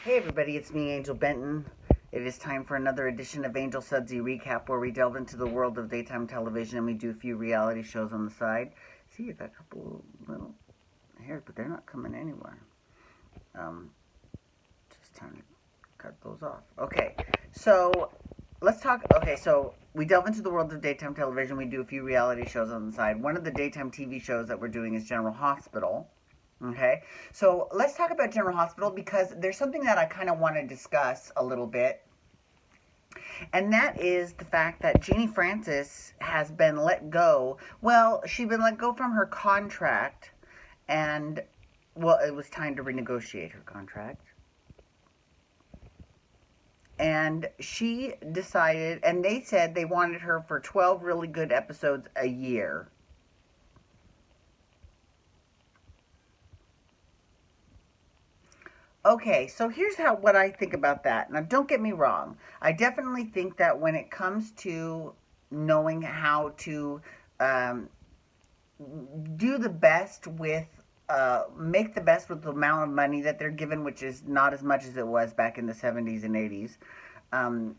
Hey everybody, it's me, Angel Benton. It is time for another edition of Angel Sudsy Recap, where we delve into the world of daytime television and we do a few reality shows on the side. See, I got a couple little hairs, but they're not coming anywhere. Um, just time to cut those off. Okay, so let's talk. Okay, so we delve into the world of daytime television. We do a few reality shows on the side. One of the daytime TV shows that we're doing is General Hospital. Okay, so let's talk about General Hospital because there's something that I kind of want to discuss a little bit, and that is the fact that Genie Francis has been let go. Well, she's been let go from her contract, and well, it was time to renegotiate her contract. And she decided, and they said they wanted her for 12 really good episodes a year. Okay, so here's what I think about that. Now, don't get me wrong. I definitely think that when it comes to knowing how to um, do the best with, make the best with the amount of money that they're given, which is not as much as it was back in the 70s and 80s. Um,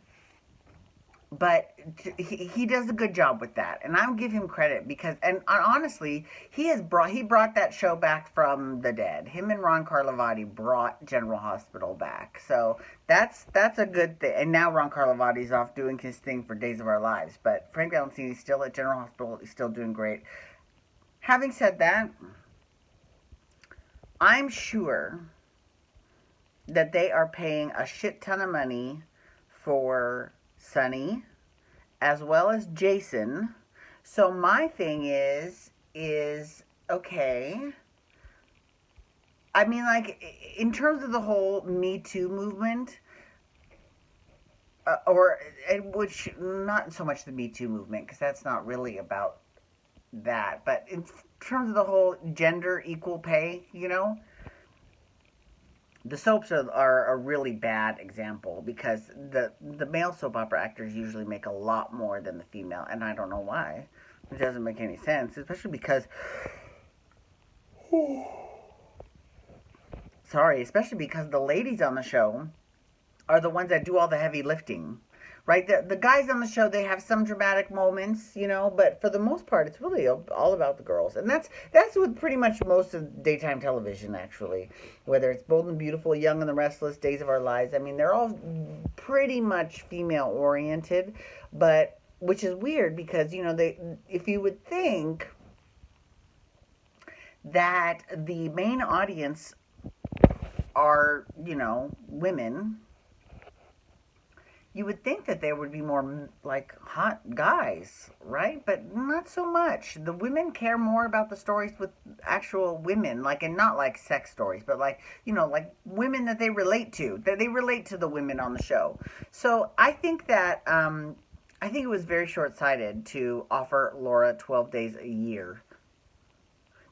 but he does a good job with that, and I'll give him credit because, and honestly, he brought that show back from the dead. Him and Ron Carlivati brought General Hospital back, so that's a good thing. And now Ron Carlivati's off doing his thing for Days of Our Lives, but Frank Valentini's still at General Hospital. He's still doing great. Having said that, I'm sure that they are paying a shit ton of money for Sunny as well as Jason. So my thing is okay. I mean, like in terms of the whole Me Too movement, or which not so much the Me Too movement because that's not really about that, but in terms of the whole gender equal pay, the soaps are a really bad example because the male soap opera actors usually make a lot more than the female, and I don't know why. It doesn't make any sense, especially because especially because the ladies on the show are the ones that do all the heavy lifting. Right, the guys on the show, they have some dramatic moments, but for the most part, it's really all about the girls, and that's with pretty much most of daytime television, actually. Whether it's Bold and Beautiful, Young and the Restless, Days of Our Lives, I mean, they're all pretty much female oriented, but which is weird because they, if you would think that the main audience are women, you would think that there would be more like hot guys, right? But not so much. The women care more about the stories with actual women, like, and not like sex stories, but like, like women that they relate to, that they relate to the women on the show. So I think that, I think it was very short sighted to offer Laura 12 days a year.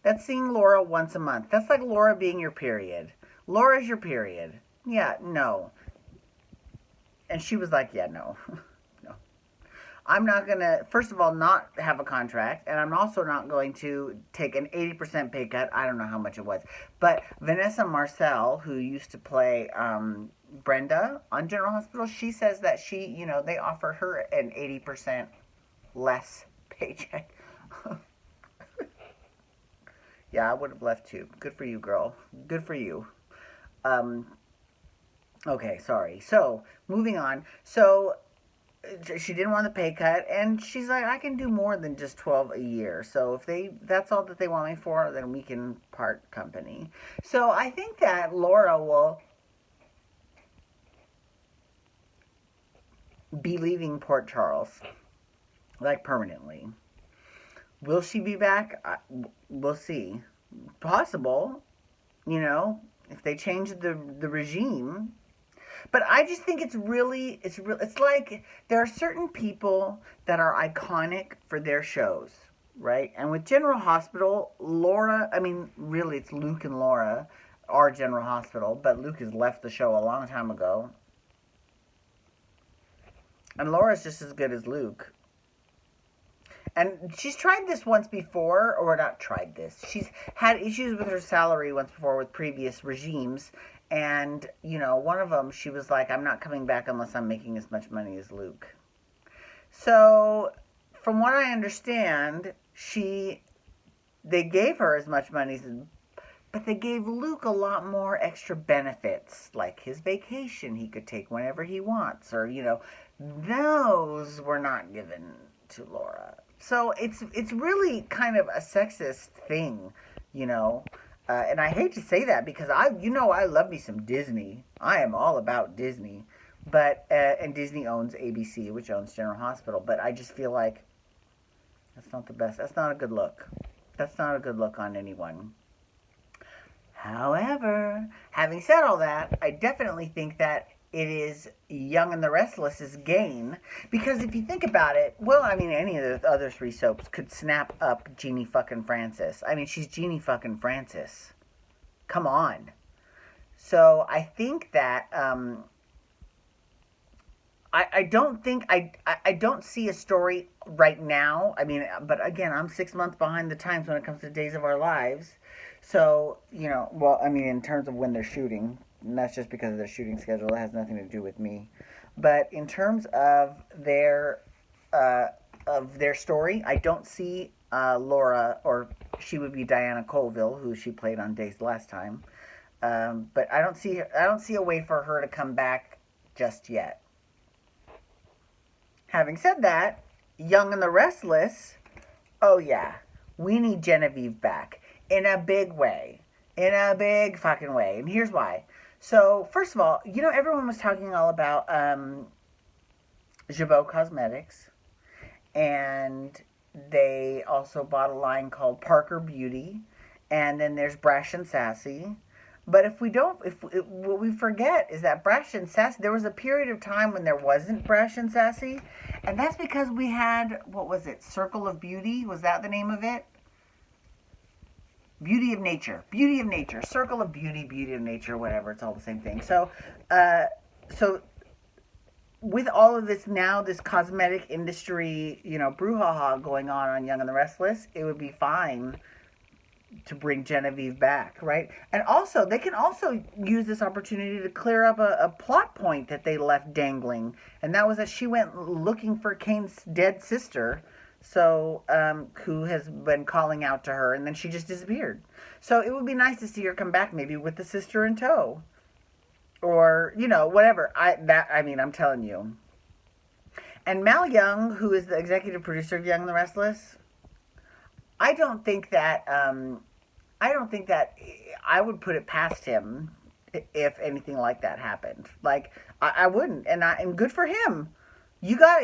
That's seeing Laura once a month. That's like Laura being your period. Laura's your period. Yeah, no. And she was like, yeah, no. No. I'm not going to, first of all, not have a contract. And I'm also not going to take an 80% pay cut. I don't know how much it was. But Vanessa Marcel, who used to play Brenda on General Hospital, she says that they offer her an 80% less paycheck. Yeah, I would have left too. Good for you, girl. Good for you. Um, Okay, sorry. So, moving on. So, she didn't want the pay cut, and she's like, I can do more than just 12 a year. So, if that's all that they want me for, then we can part company. So, I think that Laura will be leaving Port Charles, like permanently. Will she be back? We'll see. Possible, if they change the regime. But I just think it's like there are certain people that are iconic for their shows, right? And with General Hospital, Laura, I mean, really it's Luke and Laura are General Hospital, but Luke has left the show a long time ago. And Laura's just as good as Luke. And she's tried this once before, or not tried this. She's had issues with her salary once before with previous regimes. And, one of them, she was like, I'm not coming back unless I'm making as much money as Luke. So, from what I understand, they gave her as much money as, but they gave Luke a lot more extra benefits, like his vacation he could take whenever he wants, or, those were not given to Laura. So it's really kind of a sexist thing, and I hate to say that because I love me some Disney. I am all about Disney, but and Disney owns ABC, which owns General Hospital. But I just feel like that's not the best. That's not a good look. That's not a good look on anyone. However, having said all that, I definitely think that it is Young and the Restless's gain. Because if you think about it, well, I mean, any of the other three soaps could snap up Genie fucking Francis. I mean, she's Genie fucking Francis. Come on. So I think that I don't see a story right now. I mean, but again, I'm 6 months behind the times when it comes to Days of Our Lives. So, well, I mean, in terms of when they're shooting, and that's just because of their shooting schedule. It has nothing to do with me. But in terms of their story, I don't see Laura, or she would be Diana Colville, who she played on Days last time. But I don't see a way for her to come back just yet. Having said that, Young and the Restless, oh yeah, we need Genevieve back in a big way, in a big fucking way, and here's why. So, first of all, everyone was talking all about Jabot Cosmetics, and they also bought a line called Parker Beauty, and then there's Brash and Sassy. But what we forget is that Brash and Sassy, there was a period of time when there wasn't Brash and Sassy, and that's because we had, what was it, Circle of Beauty? Was that the name of it? Beauty of Nature, Circle of Beauty, Beauty of Nature, whatever. It's all the same thing. So with all of this now, this cosmetic industry, brouhaha going on Young and the Restless, it would be fine to bring Genevieve back, right? And also, they can also use this opportunity to clear up a plot point that they left dangling, and that was that she went looking for Kane's dead sister. So, who has been calling out to her, and then she just disappeared. So it would be nice to see her come back, maybe with the sister in tow, or whatever. I'm telling you. And Mal Young, who is the executive producer of Young and the Restless, I don't think that I would put it past him if anything like that happened. Like I wouldn't, and good for him. You got,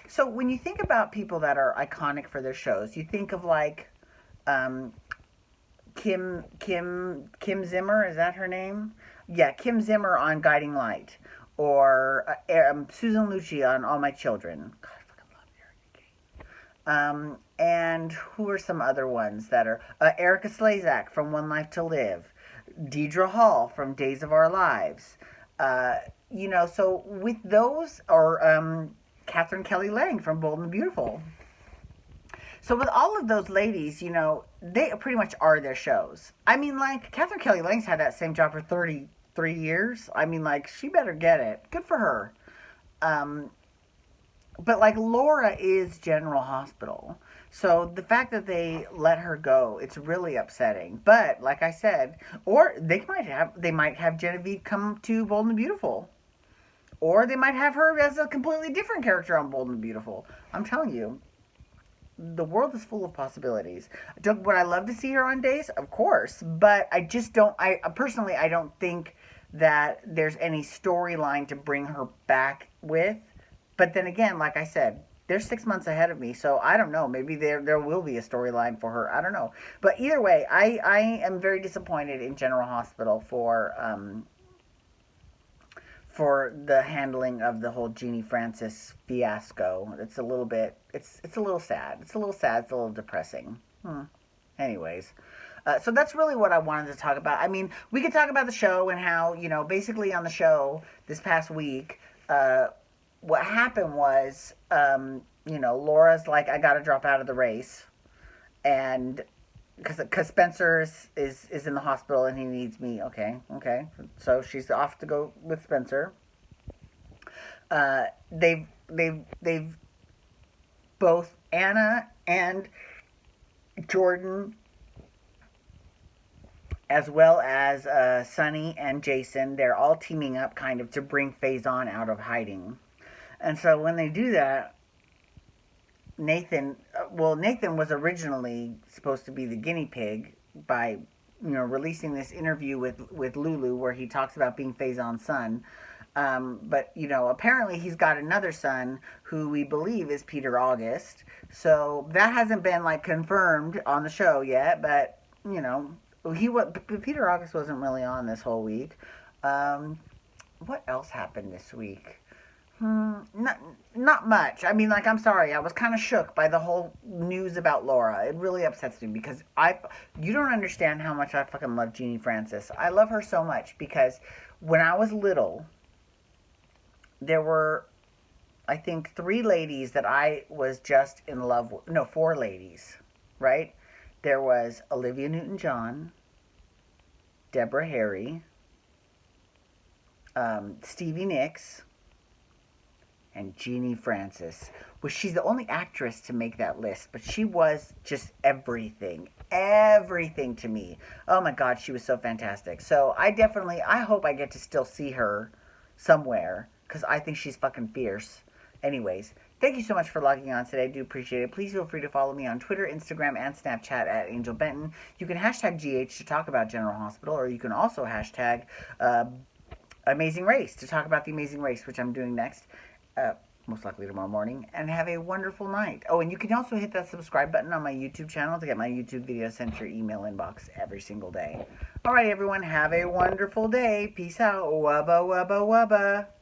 so when you think about people that are iconic for their shows, you think of like Kim Zimmer, is that her name? Yeah, Kim Zimmer on Guiding Light, or Susan Lucci on All My Children. God, I fucking love Erica Kane. And who are some other ones that are Erica Slezak from One Life to Live, Deidre Hall from Days of Our Lives. So with those, or Catherine Kelly Lang from Bold and Beautiful. So with all of those ladies, they pretty much are their shows. I mean, like, Catherine Kelly Lang's had that same job for 33 years. I mean, like, she better get it. Good for her. But, like, Laura is General Hospital. So the fact that they let her go, it's really upsetting. But, like I said, or they might have Genevieve come to Bold and Beautiful. Or they might have her as a completely different character on Bold and Beautiful. I'm telling you, the world is full of possibilities. Would I love to see her on Days? Of course. But I just don't, personally, I don't think that there's any storyline to bring her back with. But then again, like I said, they're 6 months ahead of me. So I don't know. Maybe there will be a storyline for her. I don't know. But either way, I am very disappointed in General Hospital for the handling of the whole Genie Francis fiasco. It's a little bit, it's a little sad. It's a little depressing. Anyways, so that's really what I wanted to talk about. I mean, we could talk about the show and how, basically on the show this past week, what happened was, Laura's like, I gotta drop out of the race, and because Spencer is in the hospital and he needs me. Okay, okay. So she's off to go with Spencer. They've both Anna and Jordan, as well as Sunny and Jason, they're all teaming up kind of to bring Faison out of hiding. And so when they do that, Nathan was originally supposed to be the guinea pig by releasing this interview with Lulu where he talks about being Faison's son. But apparently he's got another son who we believe is Peter August. So that hasn't been like confirmed on the show yet, but Peter August wasn't really on this whole week. What else happened this week? Not much. I mean, like, I'm sorry. I was kind of shook by the whole news about Laura. It really upsets me because you don't understand how much I fucking love Genie Francis. I love her so much because when I was little, there were, I think, 3 ladies that I was just in love with. No, 4 ladies, right? There was Olivia Newton-John, Deborah Harry, Stevie Nicks, and Genie Francis. She's the only actress to make that list, but she was just everything to me. Oh my God, she was so fantastic. So I hope I get to still see her somewhere, because I think she's fucking fierce. Anyways, thank you so much for logging on today. I do appreciate it. Please feel free to follow me on Twitter, Instagram, and Snapchat at Angel Benton. You can hashtag GH to talk about General Hospital, or you can also hashtag Amazing Race to talk about the Amazing Race, which I'm doing next. Most likely tomorrow morning, and have a wonderful night. Oh, and you can also hit that subscribe button on my YouTube channel to get my YouTube videos sent to your email inbox every single day. All right, everyone, have a wonderful day. Peace out. Wubba, wubba, wubba.